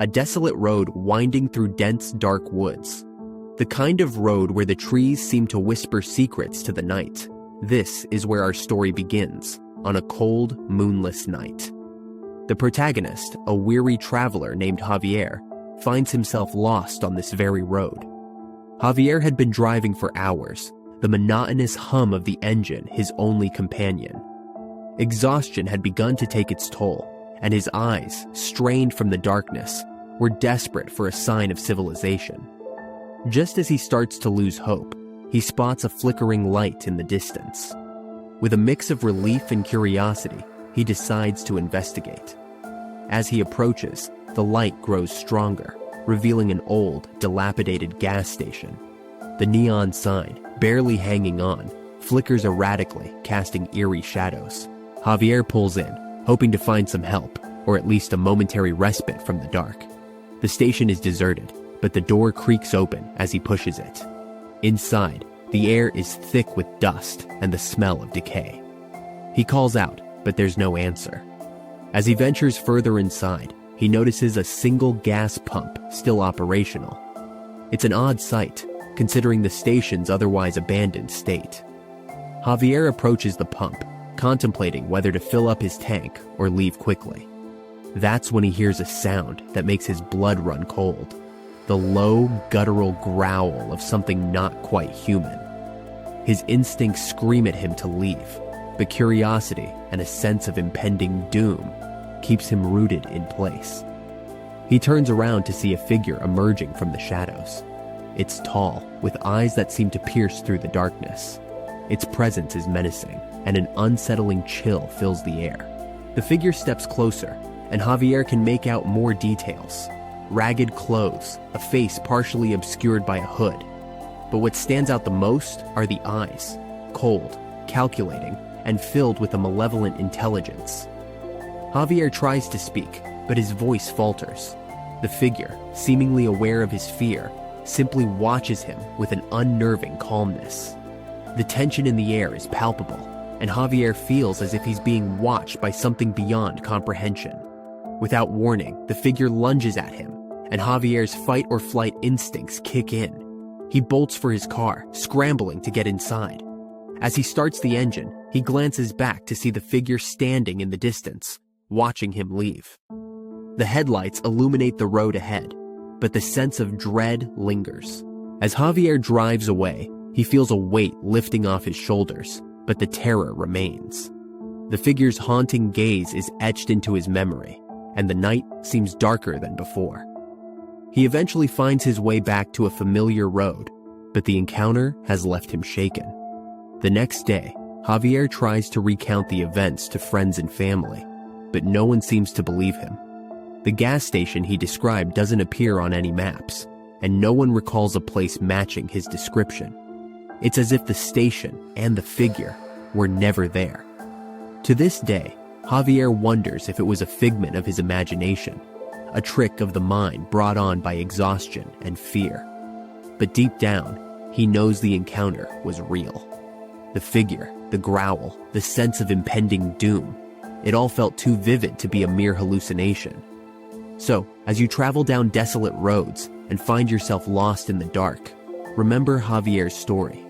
a desolate road winding through dense, dark woods. The kind of road where the trees seem to whisper secrets to the night. This is where our story begins, on a cold, moonless night. The protagonist, a weary traveler named Javier, finds himself lost on this very road. Javier had been driving for hours, the monotonous hum of the engine his only companion. Exhaustion had begun to take its toll, and his eyes, strained from the darkness, were desperate for a sign of civilization. Just as he starts to lose hope, he spots a flickering light in the distance. With a mix of relief and curiosity, he decides to investigate. As he approaches, the light grows stronger, revealing an old, dilapidated gas station. The neon sign, barely hanging on, flickers erratically, casting eerie shadows. Javier pulls in, hoping to find some help, or at least a momentary respite from the dark. The station is deserted, but the door creaks open as he pushes it. Inside, the air is thick with dust and the smell of decay. He calls out, but there's no answer. As he ventures further inside, he notices a single gas pump still operational. It's an odd sight, considering the station's otherwise abandoned state. Javier approaches the pump, contemplating whether to fill up his tank or leave quickly. That's when he hears a sound that makes his blood run cold. The low, guttural growl of something not quite human. His instincts scream at him to leave, but curiosity and a sense of impending doom keeps him rooted in place. He turns around to see a figure emerging from the shadows. It's tall, with eyes that seem to pierce through the darkness. Its presence is menacing, and an unsettling chill fills the air. The figure steps closer, and Javier can make out more details. Ragged clothes, a face partially obscured by a hood. But what stands out the most are the eyes, cold, calculating, and filled with a malevolent intelligence. Javier tries to speak, but his voice falters. The figure, seemingly aware of his fear, simply watches him with an unnerving calmness. The tension in the air is palpable, and Javier feels as if he's being watched by something beyond comprehension. Without warning, the figure lunges at him, and Javier's fight-or-flight instincts kick in. He bolts for his car, scrambling to get inside. As he starts the engine, he glances back to see the figure standing in the distance, watching him leave. The headlights illuminate the road ahead, but the sense of dread lingers. As Javier drives away, he feels a weight lifting off his shoulders, but the terror remains. The figure's haunting gaze is etched into his memory, and the night seems darker than before. He eventually finds his way back to a familiar road, but the encounter has left him shaken. The next day, Javier tries to recount the events to friends and family, but no one seems to believe him. The gas station he described doesn't appear on any maps, and no one recalls a place matching his description. It's as if the station and the figure were never there. To this day, Javier wonders if it was a figment of his imagination, a trick of the mind brought on by exhaustion and fear. But deep down, he knows the encounter was real. The figure, the growl, the sense of impending doom, it all felt too vivid to be a mere hallucination. So, as you travel down desolate roads and find yourself lost in the dark, remember Javier's story.